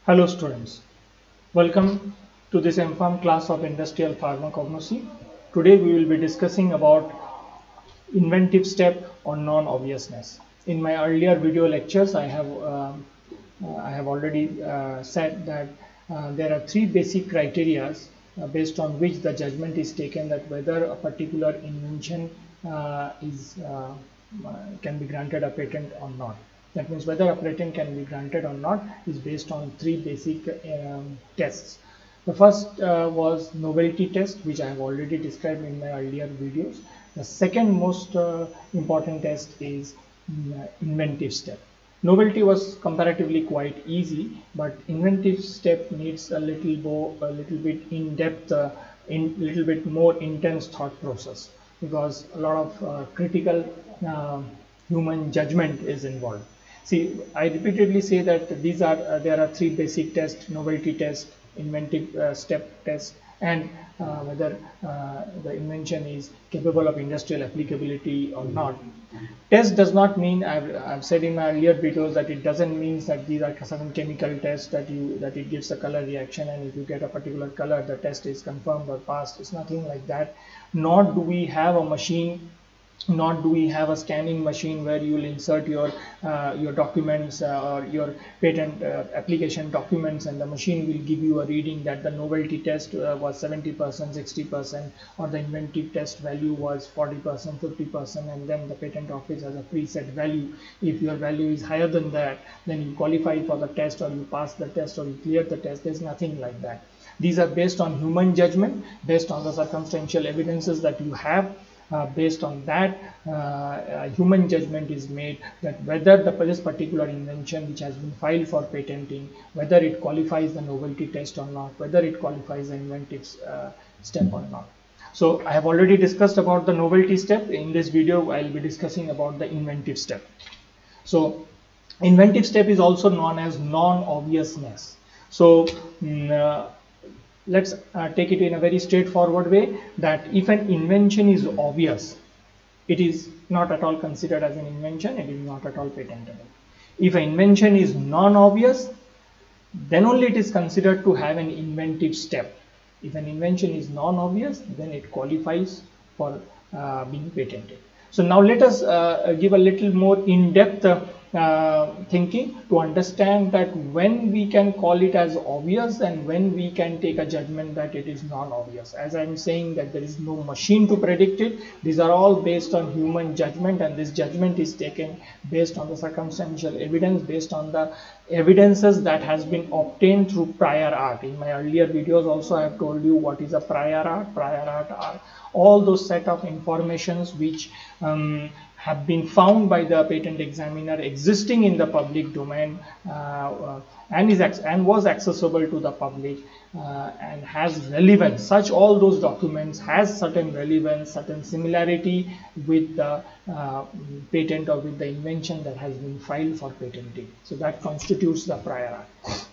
Hello students, welcome to this M.Pharm class of Industrial Pharmacognosy. Today we will be discussing about inventive step or non-obviousness. In my earlier video lectures I have already said that there are three basic criteria based on which the judgment is taken that whether a particular invention can be granted a patent or not. That means whether a patent can be granted or not is based on three basic tests. The first was novelty test, which I have already described in my earlier videos. The second most important test is inventive step. Novelty was comparatively quite easy, but inventive step needs a little bit in-depth, little bit more intense thought process, because a lot of critical human judgment is involved. See, I repeatedly say that there are three basic tests: novelty test, inventive step test, and whether the invention is capable of industrial applicability or not. Test does not mean, I've said in my earlier videos, that it doesn't mean that these are certain chemical tests that it gives a color reaction, and if you get a particular color the test is confirmed or passed. It's nothing like that. Nor do we have a machine, nor do we have a scanning machine where you will insert your documents or your patent application documents, and the machine will give you a reading that the novelty test was 70%, 60%, or the inventive test value was 40%, 50%, and then the patent office has a preset value. If your value is higher than that, then you qualify for the test, or you pass the test, or you clear the test. There's nothing like that. These are based on human judgment, based on the circumstantial evidences that you have. Based on that, human judgment is made that whether this particular invention which has been filed for patenting, whether it qualifies the novelty test or not, whether it qualifies the inventive step or not. So I have already discussed about the novelty step. In this video I will be discussing about the inventive step. So inventive step is also known as non-obviousness. So let's take it in a very straightforward way, that if an invention is obvious, it is not at all considered as an invention, it is not at all patentable. If an invention is non-obvious, then only it is considered to have an inventive step. If an invention is non-obvious, then it qualifies for being patented. So now let us give a little more in-depth thinking to understand that when we can call it as obvious and when we can take a judgment that it is non-obvious. As I'm saying that there is no machine to predict it, these are all based on human judgment, and this judgment is taken based on the circumstantial evidence, based on the evidences that has been obtained through prior art. In my earlier videos also I have told you what is a prior art. Prior art are all those set of informations which have been found by the patent examiner existing in the public domain and was accessible to the public and has relevance. All those documents has certain relevance, certain similarity with the patent or with the invention that has been filed for patenting. So that constitutes the prior art.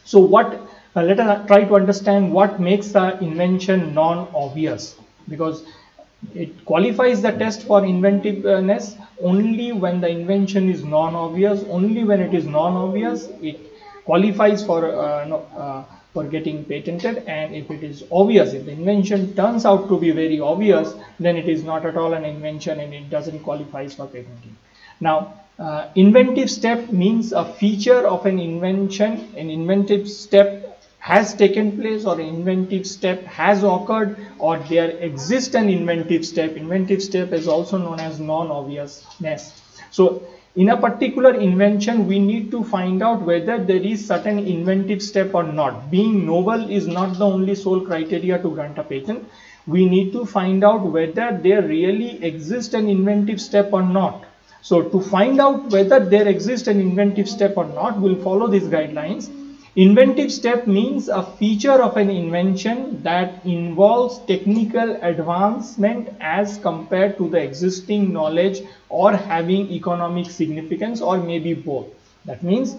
So let us try to understand what makes the invention non-obvious, because it qualifies the test for inventiveness only when the invention is non-obvious. Only when it is non-obvious it qualifies for getting patented, and if it is obvious, if the invention turns out to be very obvious, then it is not at all an invention and it doesn't qualify for patenting. Now inventive step means a feature of an invention. An inventive step has taken place, or an inventive step has occurred, or there exists an inventive step. Inventive step is also known as non-obviousness. So in a particular invention we need to find out whether there is certain inventive step or not. Being novel is not the only sole criteria to grant a patent. We need to find out whether there really exists an inventive step or not. So to find out whether there exists an inventive step or not, we'll follow these guidelines. Inventive step means a feature of an invention that involves technical advancement as compared to the existing knowledge, or having economic significance, or maybe both. That means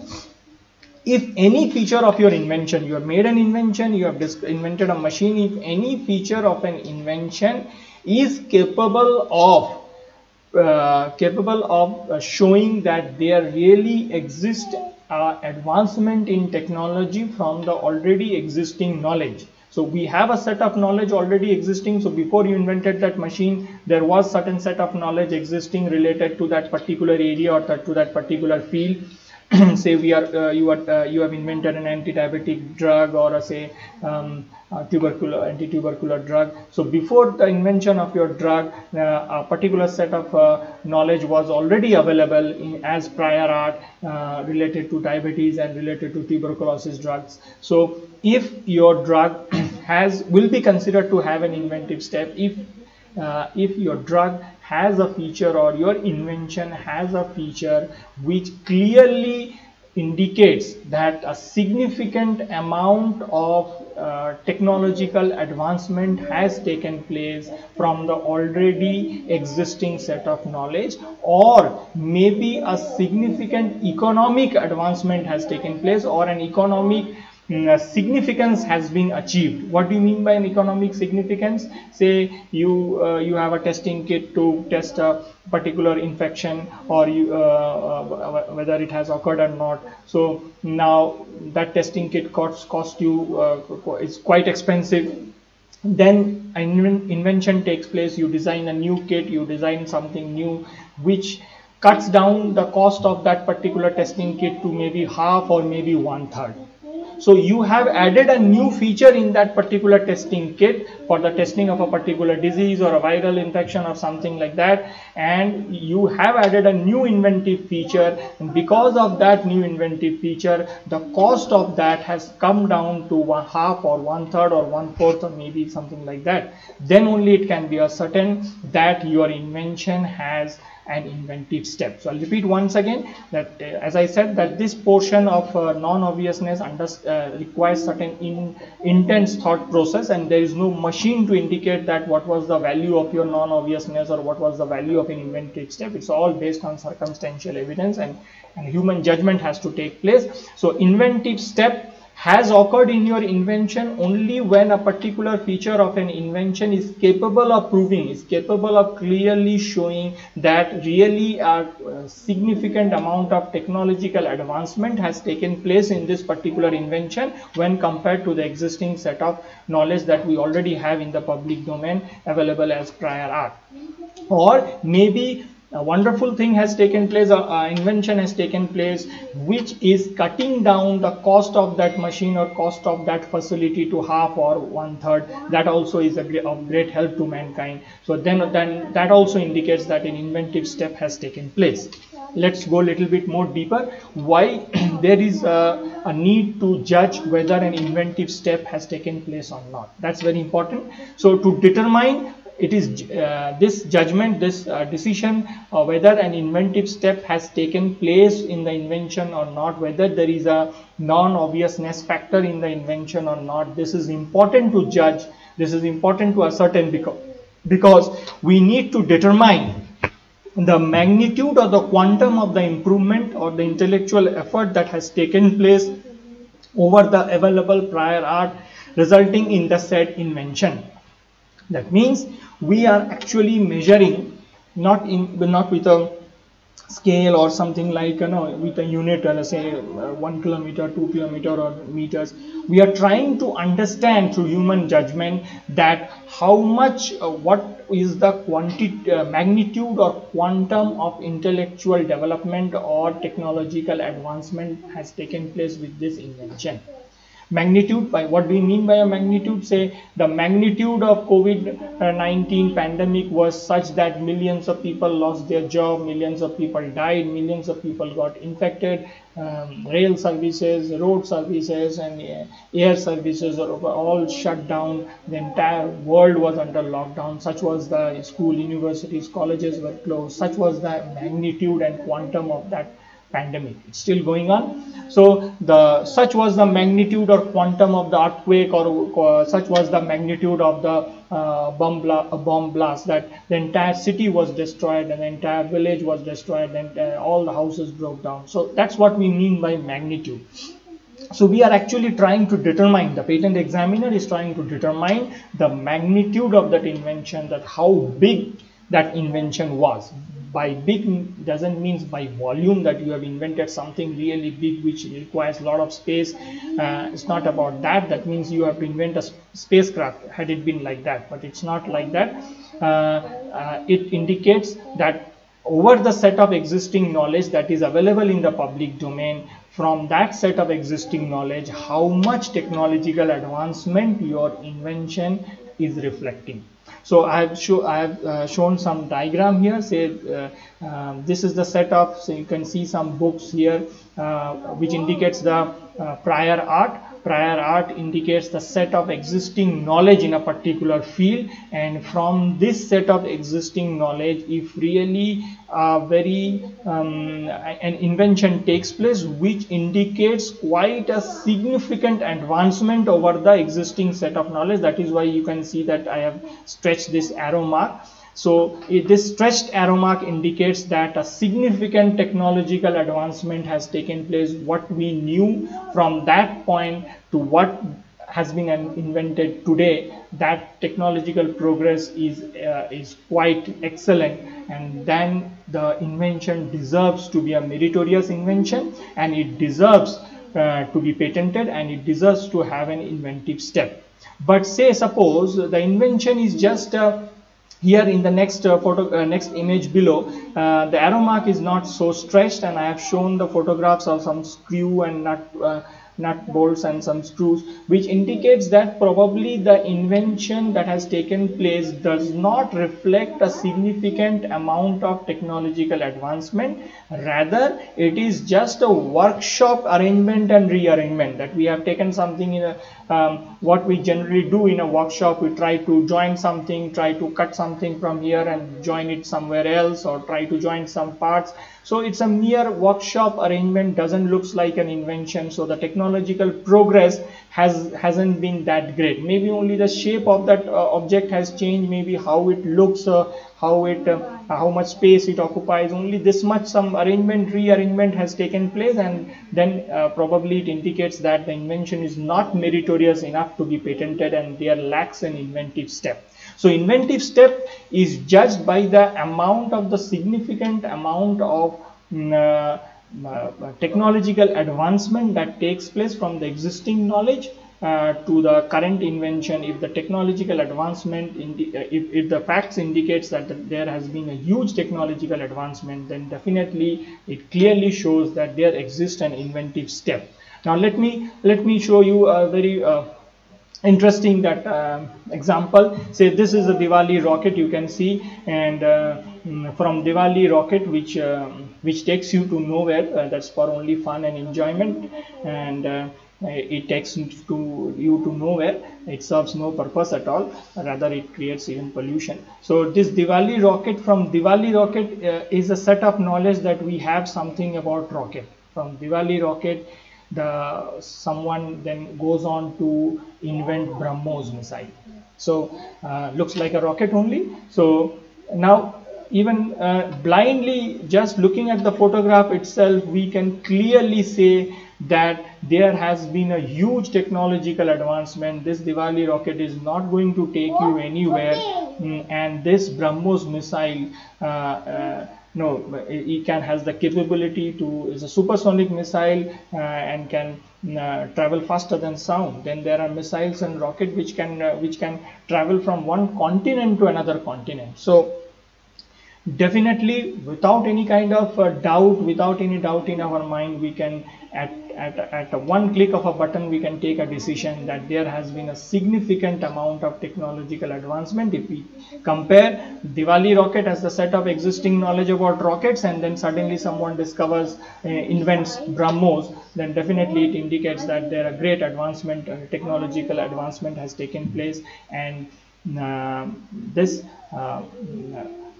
if any feature of your invention, you have made an invention, you have invented a machine, if any feature of an invention is capable of showing that there really exists advancement in technology from the already existing knowledge. So we have a set of knowledge already existing. So before you invented that machine, there was certain set of knowledge existing related to that particular area or to that particular field. Say you have invented an anti-diabetic drug, or anti-tubercular drug. So before the invention of your drug, a particular set of knowledge was already available as prior art related to diabetes and related to tuberculosis drugs. So if your drug will be considered to have an inventive step if your drug has a feature, or your invention has a feature which clearly indicates that a significant amount of technological advancement has taken place from the already existing set of knowledge, or maybe a significant economic advancement has taken place, or an economic significance has been achieved. What do you mean by an economic significance? Say you have a testing kit to test a particular infection, or whether it has occurred or not. So now that testing kit cost you it's quite expensive. Then an invention takes place. You design a new kit, you design something new which cuts down the cost of that particular testing kit to maybe half or maybe 1/3. So you have added a new feature in that particular testing kit for the testing of a particular disease or a viral infection or something like that, and you have added a new inventive feature, and because of that new inventive feature, the cost of that has come down to 1/2 or 1/3 or 1/4 or maybe something like that. Then only it can be ascertained that your invention has an inventive step. So I'll repeat once again that as I said, that this portion of non-obviousness requires certain intense thought process, and there is no machine to indicate that what was the value of your non-obviousness or what was the value of an inventive step. It's all based on circumstantial evidence, and human judgment has to take place. So inventive step has occurred in your invention only when a particular feature of an invention is capable of proving, is capable of clearly showing that really a significant amount of technological advancement has taken place in this particular invention when compared to the existing set of knowledge that we already have in the public domain available as prior art. Or maybe a wonderful thing has taken place, invention has taken place which is cutting down the cost of that machine or cost of that facility to half or 1/3. That also is of great help to mankind. So then that also indicates that an inventive step has taken place. Let's go a little bit more deeper. Why there is a need to judge whether an inventive step has taken place or not. That's very important. So to determine it is this judgment, this decision whether an inventive step has taken place in the invention or not, whether there is a non-obviousness factor in the invention or not, this is important to judge, this is important to ascertain, because we need to determine the magnitude or the quantum of the improvement or the intellectual effort that has taken place over the available prior art resulting in the said invention. That means we are actually measuring not with a scale or something like with a unit, say 1 kilometer, 2 kilometer or meters. We are trying to understand through human judgment that how much what is the magnitude or quantum of intellectual development or technological advancement has taken place with this invention. Magnitude, by what do we mean by a magnitude? Say the magnitude of COVID-19 pandemic was such that millions of people lost their job, millions of people died, millions of people got infected, rail services, road services and air services were all shut down, the entire world was under lockdown, such was the school, universities, colleges were closed, such was the magnitude and quantum of that pandemic. It's still going on. So such was the magnitude or quantum of the earthquake, or such was the magnitude of the bomb blast that the entire city was destroyed and the entire village was destroyed and all the houses broke down. So that's what we mean by magnitude. So we are actually trying to determine, the patent examiner is trying to determine the magnitude of that invention, that how big that invention was. by big doesn't mean by volume that you have invented something really big which requires a lot of space. It's not about that. That means you have to invent a spacecraft had it been like that, but it's not like that. It indicates that over the set of existing knowledge that is available in the public domain, from that set of existing knowledge, how much technological advancement your invention is reflecting. So I have shown some diagram here. Say this is the set of, so you can see some books here which indicates the prior art. Prior art indicates the set of existing knowledge in a particular field, and from this set of existing knowledge, if really an invention takes place which indicates quite a significant advancement over the existing set of knowledge, that is why you can see that I have stretched this arrow mark. So this stretched arrow mark indicates that a significant technological advancement has taken place. What we knew from that point to what has been invented today, that technological progress is quite excellent, and then the invention deserves to be a meritorious invention, and it deserves to be patented, and it deserves to have an inventive step. But say suppose the invention is just here in the next next image below, the arrow mark is not so stretched, and I have shown the photographs of some screw and nut bolts and some screws, which indicates that probably the invention that has taken place does not reflect a significant amount of technological advancement. Rather, it is just a workshop arrangement and rearrangement, that we have taken something in a what we generally do in a workshop. We try to join something, try to cut something from here and join it somewhere else, or try to join some parts. So it's a mere workshop arrangement, doesn't look like an invention. So the technological progress hasn't been that great. Maybe only the shape of that object has changed, maybe how it looks, how much space it occupies, only this much. Some arrangement, rearrangement has taken place, and then probably it indicates that the invention is not meritorious enough to be patented, and there lacks an inventive step. So inventive step is judged by the amount of the significant amount of technological advancement that takes place from the existing knowledge to the current invention. If the technological advancement, if the facts indicates that there has been a huge technological advancement, then definitely it clearly shows that there exists an inventive step. Now let me show you a very interesting example. Say this is a Diwali rocket, you can see, and from Diwali rocket, which takes you to nowhere, that's for only fun and enjoyment, and it takes you to nowhere. It serves no purpose at all, rather it creates even pollution. So this Diwali rocket, from Diwali rocket is a set of knowledge that we have something about rocket. From Diwali rocket, someone then goes on to invent BrahMos missile. So looks like a rocket only. So now even blindly just looking at the photograph itself, we can clearly say that there has been a huge technological advancement. This Diwali rocket is not going to take you anywhere, and this BrahMos missile no, it has the capability to, is a supersonic missile and can travel faster than sound. Then there are missiles and rocket which can travel from one continent to another continent. So definitely, without any kind of doubt, without any doubt in our mind, we can at one click of a button we can take a decision that there has been a significant amount of technological advancement. If we compare Diwali rocket as the set of existing knowledge about rockets, and then suddenly someone discovers, invents BrahMos, then definitely it indicates that there are great advancement, technological advancement has taken place, and this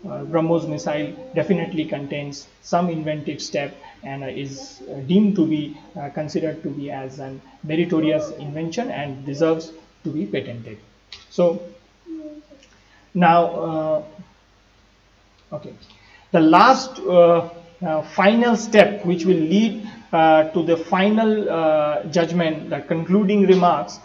BrahMos missile definitely contains some inventive step and is deemed to be considered to be as an meritorious invention and deserves to be patented. So now okay, the last final step which will lead to the final judgment, the concluding remarks,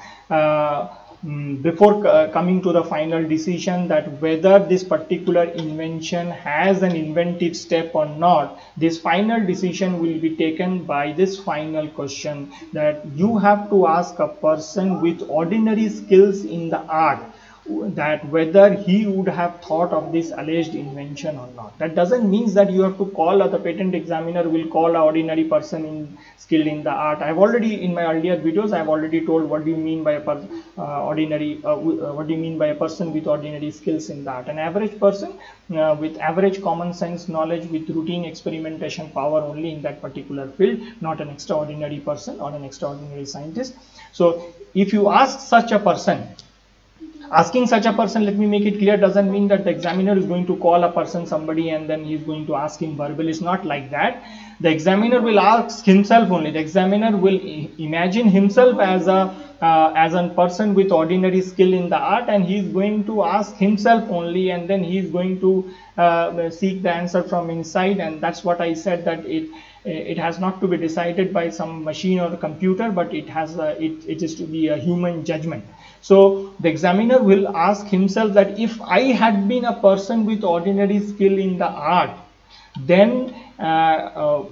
before coming to the final decision that whether this particular invention has an inventive step or not, this final decision will be taken by this final question, that you have to ask a person with ordinary skills in the art that whether he would have thought of this alleged invention or not. That doesn't mean that you have to call, the patent examiner will call an ordinary person skilled in the art. I have already, in my earlier videos, I have already told what do you mean by a what do you mean by a person with ordinary skills in the art. An average person with average common sense knowledge, with routine experimentation power only in that particular field, not an extraordinary person or an extraordinary scientist. So if you ask such a person, asking such a person, let me make it clear, doesn't mean that the examiner is going to call a person somebody and then he's going to ask him verbally. It's not like that. The examiner will ask himself only. The examiner will imagine himself as a person with ordinary skill in the art, and he's going to ask himself only, and then he's going to seek the answer from inside. And that's what I said, that it has not to be decided by some machine or a computer, but it has it is to be a human judgment. So the examiner will ask himself that if I had been a person with ordinary skill in the art, then the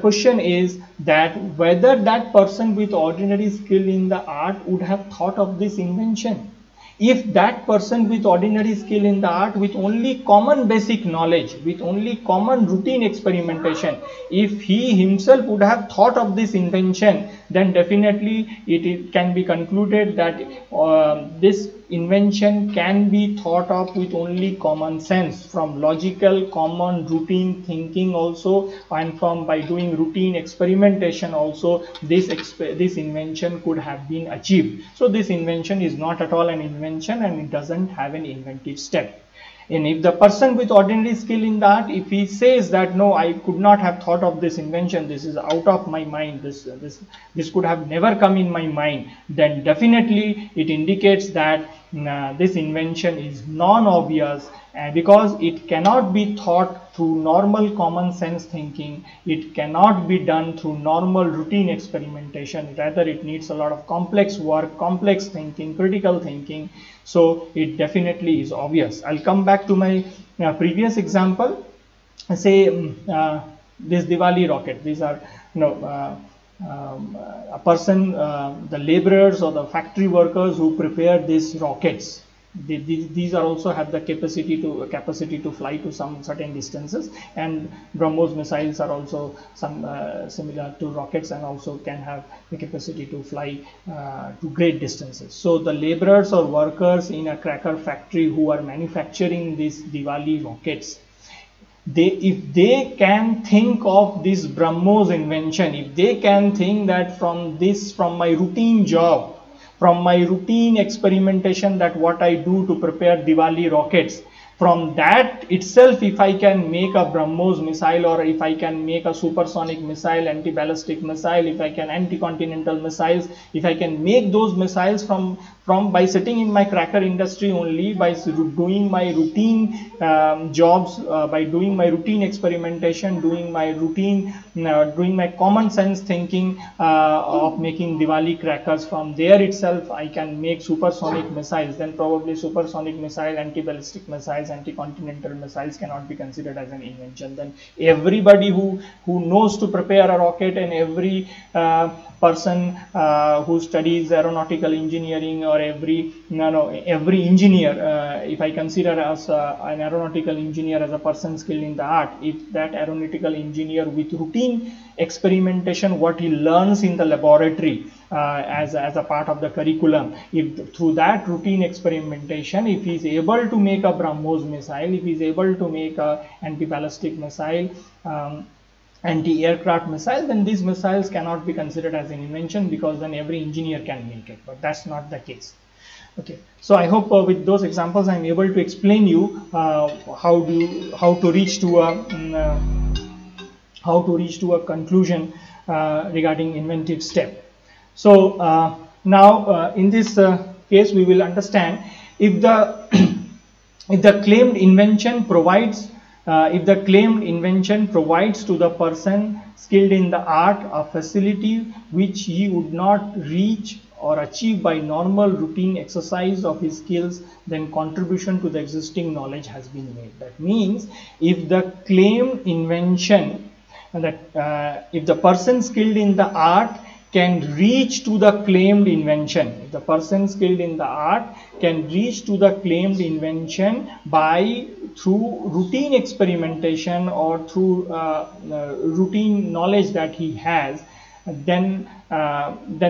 question is that whether that person with ordinary skill in the art would have thought of this invention. If that person with ordinary skill in the art, with only common basic knowledge, with only common routine experimentation, if he himself would have thought of this invention, then definitely it can be concluded that this invention can be thought of with only common sense, from logical common routine thinking also, and from by doing routine experimentation also, this invention could have been achieved. So this invention is not at all an invention, and it doesn't have an inventive step. And if the person with ordinary skill in the art, if he says that no, I could not have thought of this invention, this is out of my mind, this could have never come in my mind, then definitely it indicates that this invention is non-obvious, because it cannot be thought through normal common sense thinking, it cannot be done through normal routine experimentation, rather it needs a lot of complex work, complex thinking, critical thinking. So it definitely is obvious. I'll come back to my previous example. Say this Diwali rocket. These are a person, the laborers or the factory workers who prepare these rockets. These are also have the capacity to fly to some certain distances, and BrahMos missiles are also some similar to rockets, and also can have the capacity to fly to great distances. So the laborers or workers in a cracker factory who are manufacturing these Diwali rockets, if they can think of this BrahMos invention, if they can think that from my routine job, from my routine experimentation, that what I do to prepare Diwali rockets, from that itself, if I can make a BrahMos missile, or if I can make a supersonic missile, anti-ballistic missile, if I can anti-continental missiles, if I can make those missiles from by sitting in my cracker industry only, by doing my routine jobs, by doing my routine experimentation, doing my common sense thinking of making Diwali crackers, from there itself I can make supersonic missiles, then probably supersonic missile, anti-ballistic missiles, anti-continental missiles cannot be considered as an invention. Then everybody who knows to prepare a rocket, and every person who studies aeronautical engineering, or every engineer, if I consider as an aeronautical engineer as a person skilled in the art, if that aeronautical engineer with routine experimentation, what he learns in the laboratory as a part of the curriculum, if through that routine experimentation, if he is able to make a BrahMos missile, if he is able to make a anti-ballistic missile, anti-aircraft missile, then these missiles cannot be considered as an invention, because then every engineer can make it. But that's not the case. Okay, so I hope with those examples I am able to explain you how to reach to a conclusion regarding inventive step. So now in this case we will understand if the claimed invention provides to the person skilled in the art a facility which he would not reach or achieved by normal routine exercise of his skills, then contribution to the existing knowledge has been made. That means if the claimed invention, if the person skilled in the art can reach to the claimed invention, if the person skilled in the art can reach to the claimed invention by through routine experimentation or through routine knowledge that he has, then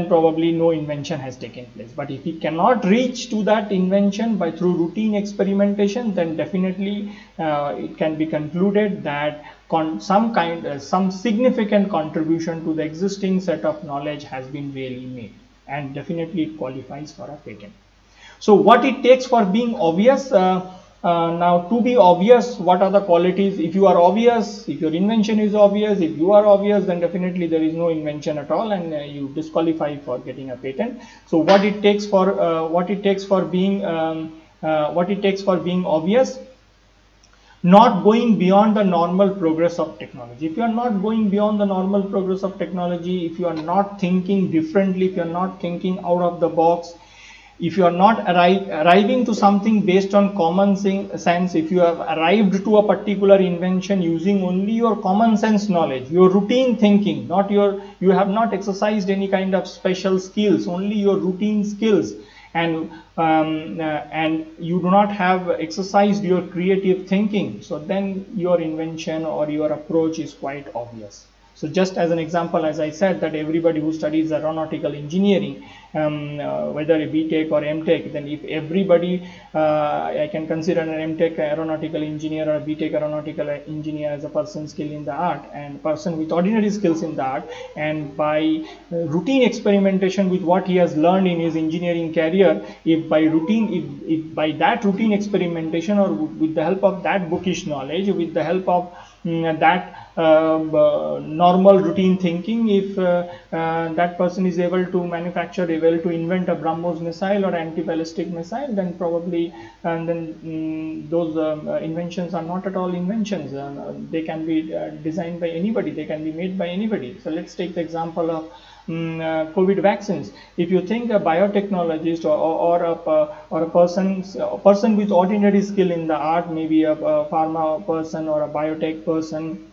probably no invention has taken place. But if he cannot reach to that invention by through routine experimentation, then definitely it can be concluded that some significant contribution to the existing set of knowledge has been really made, and definitely it qualifies for a patent. So what it takes for being obvious, now to be obvious, what are the qualities? If you are obvious, if your invention is obvious, if you are obvious, then definitely there is no invention at all, and you disqualify for getting a patent. So what it takes for being obvious: not going beyond the normal progress of technology. If you are not going beyond the normal progress of technology, if you are not thinking differently, if you are not thinking out of the box, if you are not arriving to something based on common sense, if you have arrived to a particular invention using only your common sense knowledge, your routine thinking, you have not exercised any kind of special skills, only your routine skills, and you do not have exercised your creative thinking, so then your invention or your approach is quite obvious. So just as an example, as I said, that everybody who studies aeronautical engineering, whether a BTech or MTech, then if everybody, I can consider an MTech aeronautical engineer or a BTech aeronautical engineer as a person skilled in the art and person with ordinary skills in the art, and by routine experimentation with what he has learned in his engineering career, if by that routine experimentation or with the help of that bookish knowledge, with the help of that normal routine thinking, if that person is able to manufacture, able to invent a BrahMos missile or anti-ballistic missile, then probably those inventions are not at all inventions. They can be designed by anybody, they can be made by anybody. So let's take the example of COVID vaccines. If you think a biotechnologist or a person with ordinary skill in the art, maybe a pharma person or a biotech person,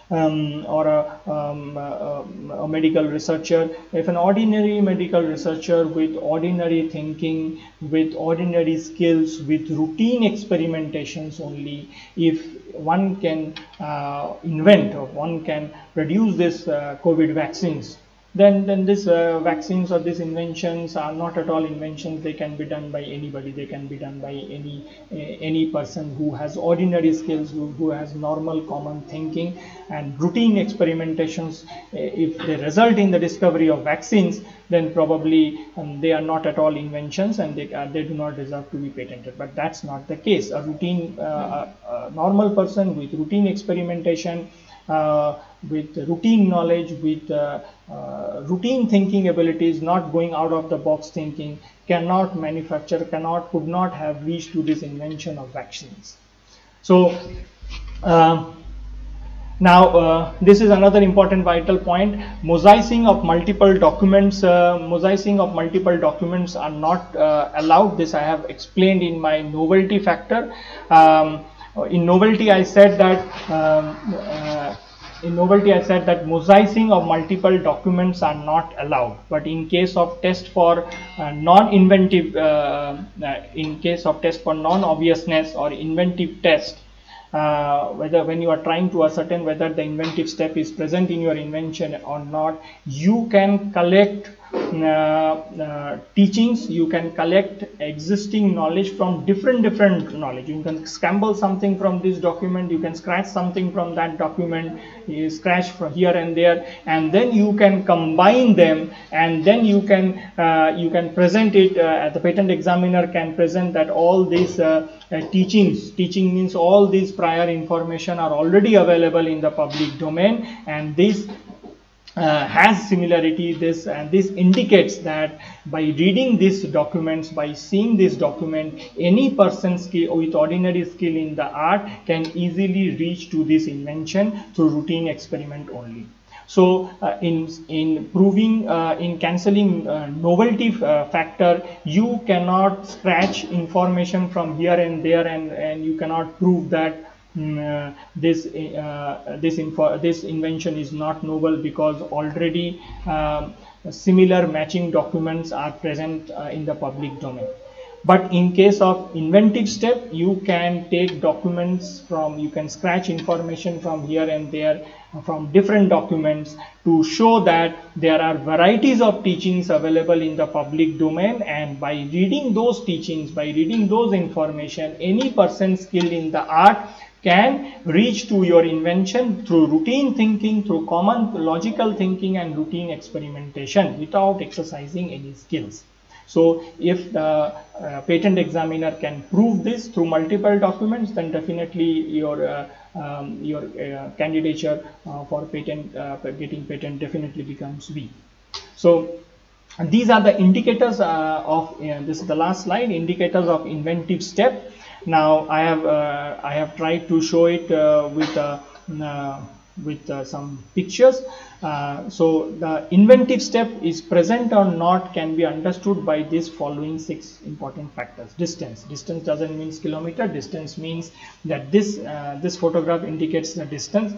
or a medical researcher, if an ordinary medical researcher with ordinary thinking, with ordinary skills, with routine experimentations only, if one can invent or one can produce this COVID vaccines, then this vaccines or these inventions are not at all inventions. They can be done by anybody. They can be done by any person who has ordinary skills, who has normal common thinking, and routine experimentations. If they result in the discovery of vaccines, then probably they are not at all inventions, and they do not deserve to be patented. But that's not the case. A routine normal person with routine experimentation, with routine knowledge, with routine thinking abilities, not going out of the box thinking, cannot manufacture, could not have reached to this invention of vaccines. So now this is another important vital point: mosaicing of multiple documents. Mosaicing of multiple documents are not allowed. This I have explained in my novelty factor. In novelty, I said that mosaicing of multiple documents are not allowed. But in case of test for non-inventive, in case of test for non-obviousness or inventive test, whether when you are trying to ascertain whether the inventive step is present in your invention or not, you can collect teachings, you can collect existing knowledge from different knowledge. You can scramble something from this document, you can scratch something from that document, you scratch from here and there, and then you can combine them, and then you can present it. The patent examiner can present that all these teaching means all these prior information are already available in the public domain, and this has similarity. This indicates that by reading these documents, by seeing this document, any person with ordinary skill in the art can easily reach to this invention through routine experiment only. So in proving in cancelling novelty factor, you cannot scratch information from here and there, and you cannot prove that this invention is not novel, because already similar matching documents are present in the public domain. But in case of inventive step, you can take documents from, you can scratch information from here and there from different documents to show that there are varieties of teachings available in the public domain, and by reading those teachings, by reading those information, any person skilled in the art can reach to your invention through routine thinking, through common logical thinking and routine experimentation without exercising any skills. So if the patent examiner can prove this through multiple documents, then definitely your candidature for patent getting patent definitely becomes weak. So these are the indicators of this is the last slide, indicators of inventive step. Now I have tried to show it with some pictures. So the inventive step is present or not can be understood by these following 6 important factors. Distance doesn't mean kilometer. Distance means that this photograph indicates the distance.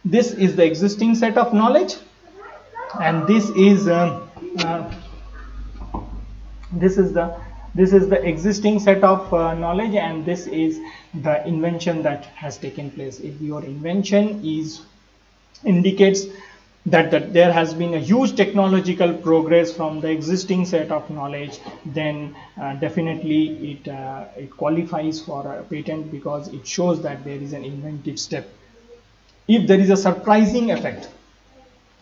This is the existing set of knowledge, and this is the existing set of knowledge, and this is the invention that has taken place. If your invention indicates that there has been a huge technological progress from the existing set of knowledge, then definitely it qualifies for a patent, because it shows that there is an inventive step. If there is a surprising effect,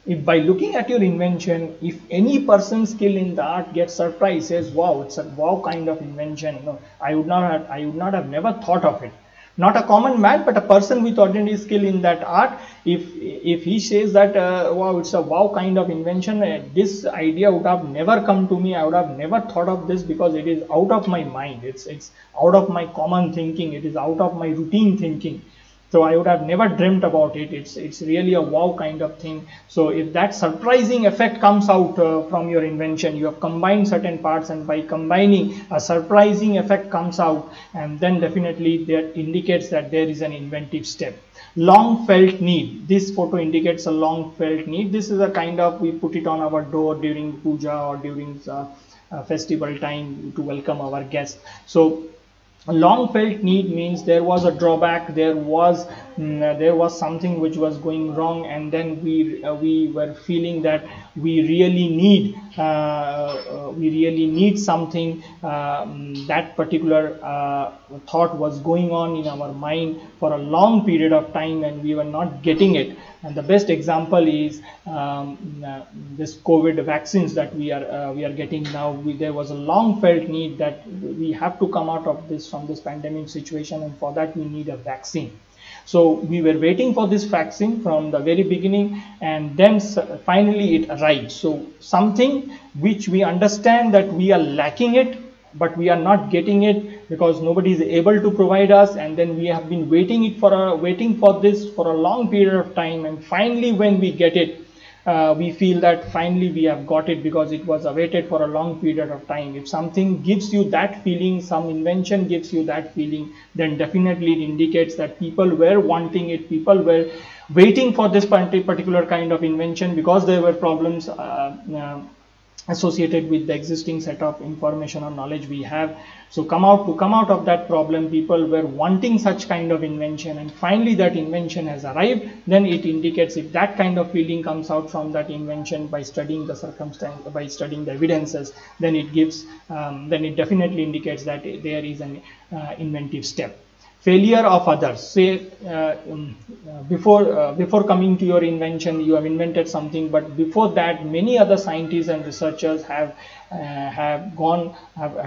if by looking at your invention, if any person skilled in the art gets surprised, says, wow, it's a wow kind of invention, no, I would not have never thought of it. Not a common man, but a person with ordinary skill in that art, if he says that wow, it's a wow kind of invention, this idea would have never come to me, I would have never thought of this, because it is out of my mind, it's out of my common thinking, it is out of my routine thinking. So I would have never dreamt about it. It's really a wow kind of thing. So if that surprising effect comes out from your invention, you have combined certain parts, and by combining a surprising effect comes out, and then definitely that indicates that there is an inventive step. Long felt need. This photo indicates a long felt need. This is a kind of, we put it on our door during puja or during festival time to welcome our guests. So long felt need means there was a drawback, there was something which was going wrong, and then we were feeling that we really need something. That particular thought was going on in our mind for a long period of time, and we were not getting it. And the best example is this COVID vaccines that we are getting now. There was a long felt need that we have to come out of this, from this pandemic situation, and for that we need a vaccine. So we were waiting for this vaccine from the very beginning, and then finally it arrived. So something which we understand that we are lacking it, but we are not getting it because nobody is able to provide us, and then we have been waiting for this for a long period of time, and finally when we get it, we feel that finally we have got it, because it was awaited for a long period of time. If something gives you that feeling, some invention gives you that feeling, then definitely it indicates that people were wanting it, people were waiting for this particular kind of invention, because there were problems associated with the existing set of information or knowledge we have. So to come out of that problem, people were wanting such kind of invention, and finally that invention has arrived. Then it indicates, if that kind of feeling comes out from that invention by studying the circumstance, by studying the evidences, then it gives then it definitely indicates that there is an inventive step. Failure of others. Say before coming to your invention, you have invented something, but before that many other scientists and researchers have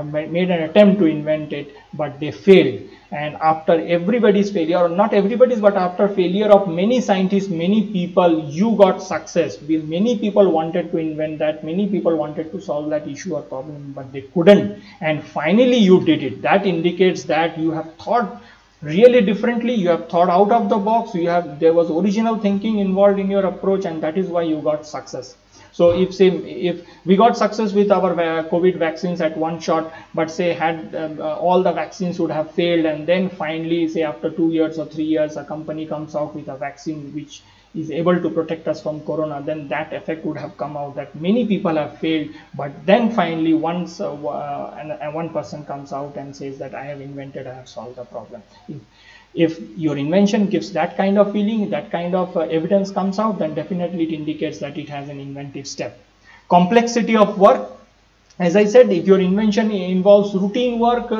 made an attempt to invent it, but they failed. And after everybody's failure, or not everybody's, but after failure of many scientists, many people, you got success. Many people wanted to invent that, many people wanted to solve that issue or problem, but they couldn't, and finally you did it. That indicates that you have thought really differently, you have thought out of the box, there was original thinking involved in your approach, and that is why you got success. So if we got success with our COVID vaccines at one shot, but say had all the vaccines would have failed, and then finally say after 2 years or 3 years a company comes out with a vaccine which is able to protect us from corona, then that effect would have come out that many people have failed, but then finally once one person comes out and says that I have invented, I have solved the problem. If your invention gives that kind of feeling, that kind of evidence comes out, then definitely it indicates that it has an inventive step. Complexity of work. As I said, if your invention involves routine work,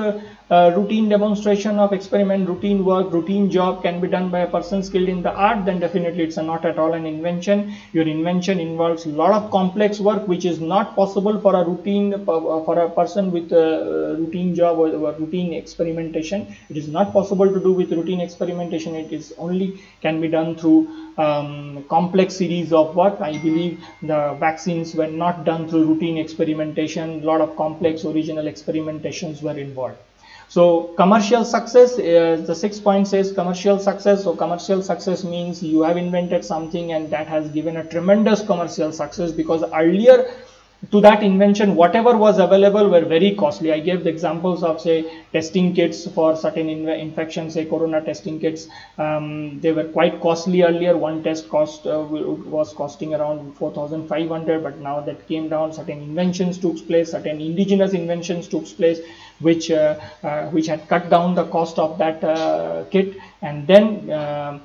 routine demonstration of experiment, routine work, routine job can be done by a person skilled in the art, then definitely it's not at all an invention. Your invention involves a lot of complex work which is not possible for a person with a routine job or routine experimentation. It is not possible to do with routine experimentation. It is only can be done through complex series of work. I believe the vaccines were not done through routine experimentation. A lot of complex original experimentations were involved. So commercial success, the 6th point says commercial success. So commercial success means you have invented something and that has given a tremendous commercial success, because earlier to that invention whatever was available were very costly. I gave the examples of say testing kits for certain infections, say corona testing kits. They were quite costly earlier. One test cost was costing around 4,500, but now that came down. Certain inventions took place, certain indigenous inventions took place which had cut down the cost of that kit. And then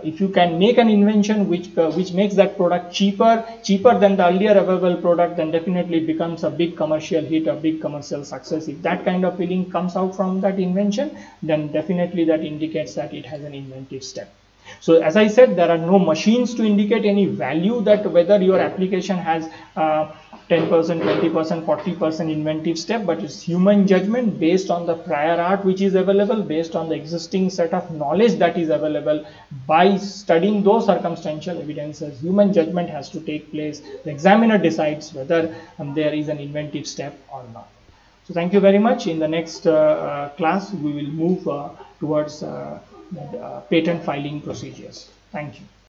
if you can make an invention which makes that product cheaper than the earlier available product, then definitely it becomes a big commercial hit, a big commercial success. If that kind of feeling comes out from that invention, then definitely that indicates that it has an inventive step. So as I said, there are no machines to indicate any value that whether your application has 10%, 20%, 40% inventive step, but it's human judgment based on the prior art which is available, based on the existing set of knowledge that is available. By studying those circumstantial evidences, human judgment has to take place. The examiner decides whether there is an inventive step or not. So thank you very much. In the next class, we will move towards patent filing procedures. Thank you.